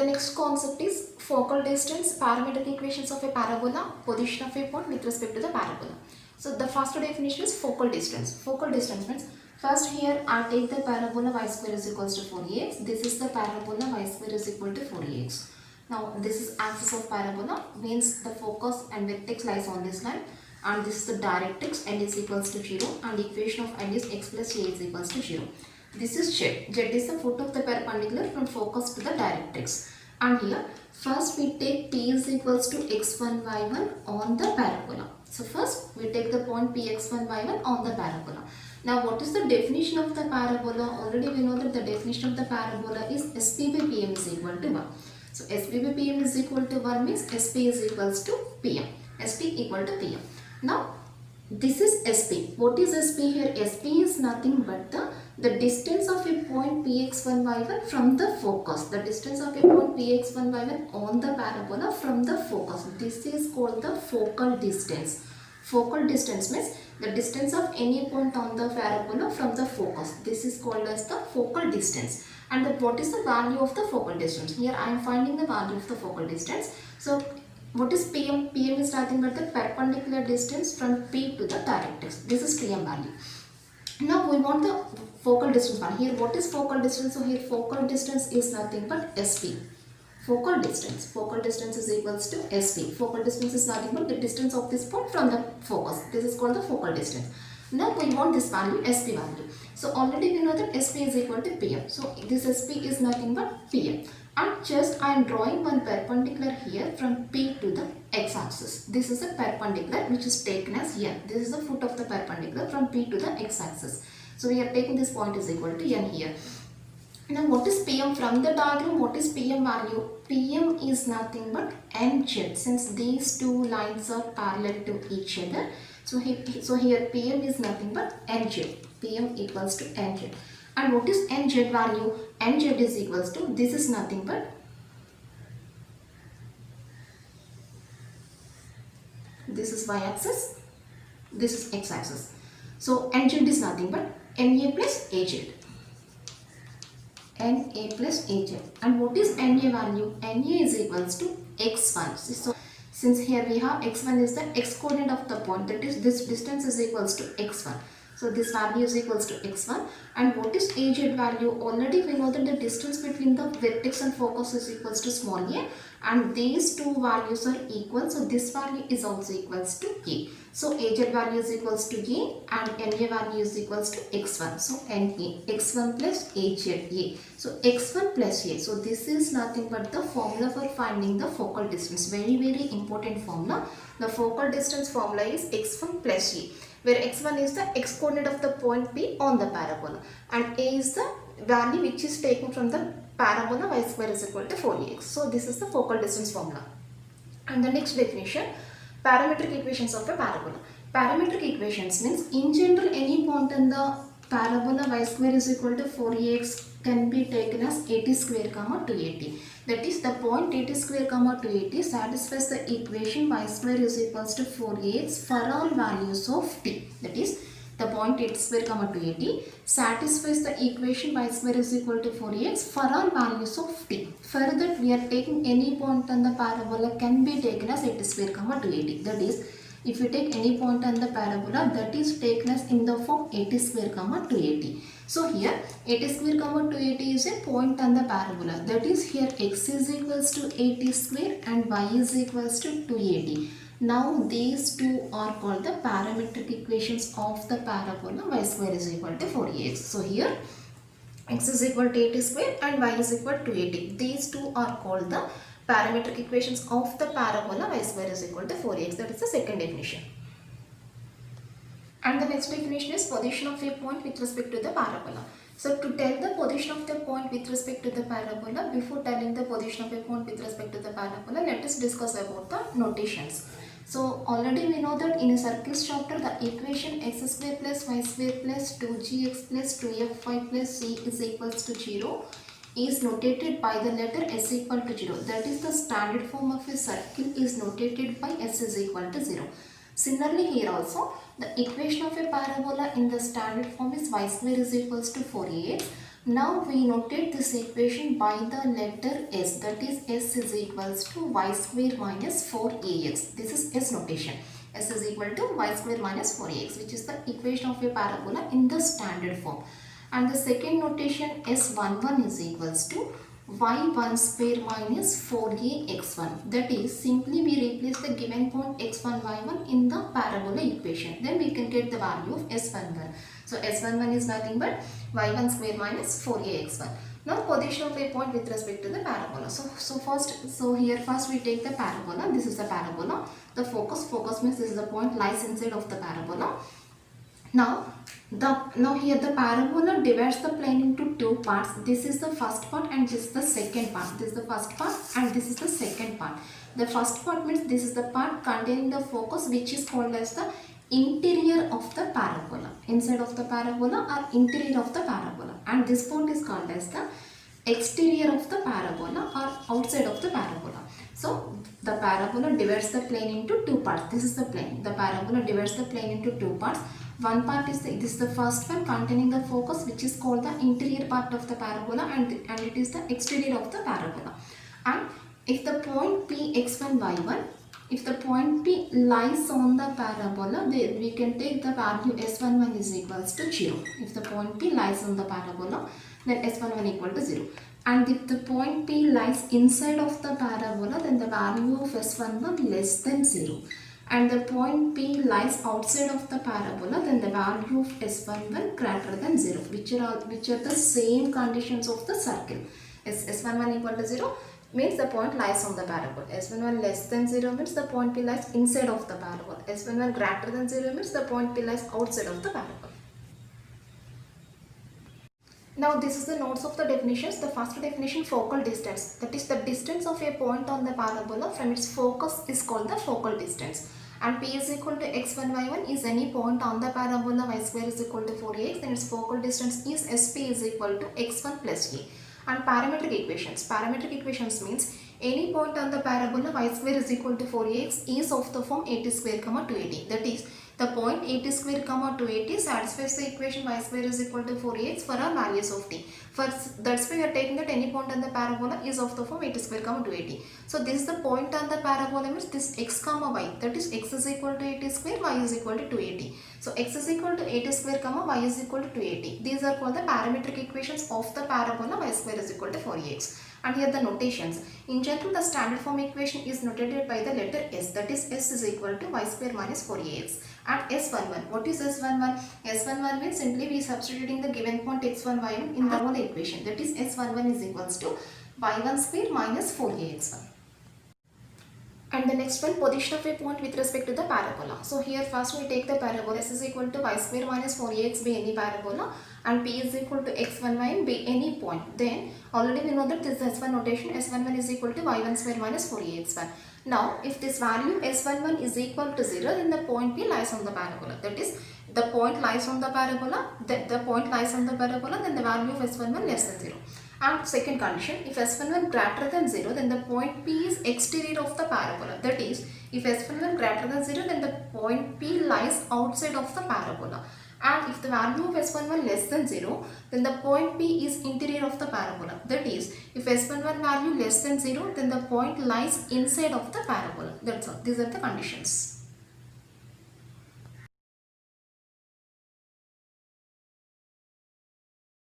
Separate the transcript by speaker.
Speaker 1: The next concept is focal distance, parametric equations of a parabola, position of a point with respect to the parabola. So the first definition is focal distance. Focal distance means first here I take the parabola y square is equals to 4ax. This is the parabola y square is equal to 4ax. Now this is axis of parabola, means the focus and vertex lies on this line, and this is the directrix, n is equals to 0, and equation of n is x plus a is equals to 0. This is z. Z is the foot of the perpendicular from focus to the directrix. And here first we take p is equals to x1 y1 on the parabola. So first we take the point p x1 y1 on the parabola. Now what is the definition of the parabola? Already we know that the definition of the parabola is SP by PM is equal to 1. So SP by PM is equal to 1 means SP is equals to PM. SP equal to PM. Now this is SP. What is SP here? SP is nothing but the distance of a point px1 y1 from the focus. The distance of a point px1 y1 on the parabola from the focus. This is called the focal distance. Focal distance means the distance of any point on the parabola from the focus. This is called as the focal distance. And what is the value of the focal distance? Here I am finding the value of the focal distance. So what is PM? PM is nothing but the perpendicular distance from P to the directrix. This is PM value. Now we want the focal distance value. Here what is focal distance? So here focal distance is nothing but SP. Focal distance. Focal distance is equals to SP. Focal distance is nothing but the distance of this point from the focus. This is called the focal distance. Now we want this value, SP value. So already we know that SP is equal to PM. So this SP is nothing but PM. And just I am drawing one perpendicular here from P to the x-axis. This is a perpendicular which is taken as here. This is the foot of the perpendicular from P to the x-axis. So we are taking this point is equal to n here. Now what is PM? From the diagram, what is PM value? PM is nothing but nz, since these two lines are parallel to each other. So here PM is nothing but nz. PM equals to nz. And what is nz value? Nz is equals to, this is nothing but, this is y-axis, this is x-axis. So nz is nothing but Na plus Az. Na plus Az. And what is Na value? Na is equals to x1. So since here we have x1 is the x-coordinate of the point, that is this distance is equals to x1. So this value is equals to x1. And what is Az value? Already we know that the distance between the vertex and focus is equals to small a, and these two values are equal. So this value is also equals to a. So Az value is equals to a and Na value is equals to x1. So Na, x1 plus Az a. So x1 plus a. So this is nothing but the formula for finding the focal distance. Very important formula. The focal distance formula is x1 plus a, where x1 is the x-coordinate of the point P on the parabola and a is the value which is taken from the parabola y square is equal to 4ax. So this is the focal distance formula. And the next definition, parametric equations of a parabola. Parametric equations means in general any point in the parabola y square is equal to 4ax can be taken as 80 square comma 280. That is, the point 80 square comma 280 satisfies the equation y square is equals to 4ax for all values of t. That is, the point 80 square comma 280 satisfies the equation y square is equal to 4ax for all values of t. Further, we are taking any point on the parabola can be taken as 80 square comma 280. That is, if you take any point on the parabola, that is taken as in the form 80 square comma 280. So here 80 square comma 280 is a point on the parabola. That is, here x is equals to 80 square and y is equals to 280. Now these two are called the parametric equations of the parabola y square is equal to 4ax. So here x is equal to 80 square and y is equal to 280. These two are called the parametric equations of the parabola y square is equal to 4ax. That is the second definition. And the next definition is position of a point with respect to the parabola. So to tell the position of the point with respect to the parabola, before telling the position of a point with respect to the parabola, let us discuss about the notations. So already we know that in a circles chapter, the equation x square plus y square plus 2gx plus 2fy plus c is equals to 0 is notated by the letter s equal to 0. That is, the standard form of a circle is notated by s is equal to 0. Similarly, here also the equation of a parabola in the standard form is y square is equals to 4ax, Now we notate this equation by the letter S, that is S is equals to y square minus 4ax. This is S notation. S is equal to y square minus 4ax, which is the equation of a parabola in the standard form. And the second notation S11 is equals to y1 square minus 4ax1. That is, simply we replace the given point x1, y1 in the parabola equation. Then we can get the value of S11. So S11 is nothing but y1 square minus 4ax1. Now position of a point with respect to the parabola. So here first we take the parabola. This is the parabola. The focus means this is the point lies inside of the parabola. Now here the parabola divides the plane into two parts. This is the first part and this is the second part. This is the first part and this is the second part. The first part means this is the part containing the focus, which is called as the interior of the parabola. Inside of the parabola or interior of the parabola. And this part is called as the exterior of the parabola or outside of the parabola. So the parabola divides the plane into two parts. This is the plane. The parabola divides the plane into two parts. One part is this is the first one containing the focus, which is called the interior part of the parabola, and it is the exterior of the parabola. And if the point P x1 y1, if the point P lies on the parabola, then we can take the value S11 is equals to 0. If the point P lies on the parabola, then S11 equal to 0. And if the point P lies inside of the parabola, then the value of S11 less than 0. And the point P lies outside of the parabola, then the value of S11 greater than 0, which are the same conditions of the circle. S11 equal to 0 means the point lies on the parabola. S11 less than 0 means the point P lies inside of the parabola. S11 greater than 0 means the point P lies outside of the parabola. Now this is the notes of the definitions. The first definition, focal distance. That is the distance of a point on the parabola from its focus is called the focal distance. And P is equal to x1, y1 is any point on the parabola, y square is equal to 4ax, then its focal distance is SP is equal to x1 plus a. And parametric equations. Parametric equations means any point on the parabola, y square is equal to 4ax is of the form 80 square, 280. That is, the point 80 square, 280 satisfies the equation y square is equal to 4ax for our values of t. That's why we are taking that any point on the parabola is of the form 80 square, 280. So this is the point on the parabola means this x, y. That is, x is equal to 80 square, y is equal to 280. So x is equal to 80 square, y is equal to 280. These are called the parametric equations of the parabola, y square is equal to 4ax. And here the notations. In general, the standard form equation is notated by the letter S. That is, S is equal to y square minus 4ax. And S11. What is S11? S11 means simply we substituting the given point x1, y1 in the parabola equation. That is, S11 is equals to y1 square minus 4ax1. And the next one, position of a point with respect to the parabola. So here first we take the parabola. S is equal to y square minus 4ax be any parabola, and P is equal to x1, y be any point. Then already we know that this is S1 notation. S11 is equal to y1 square minus 4ax1. Now if this value S11 is equal to 0, then the point P lies on the parabola. That is, the point lies on the parabola, then the value of S11 less than 0. And second condition, if S11 greater than 0, then the point P is exterior of the parabola. That is, if S11 greater than 0, then the point P lies outside of the parabola. And if the value of S11 less than 0, then the point P is interior of the parabola. That is, if S11 value less than 0, then the point lies inside of the parabola. That's all. These are the conditions.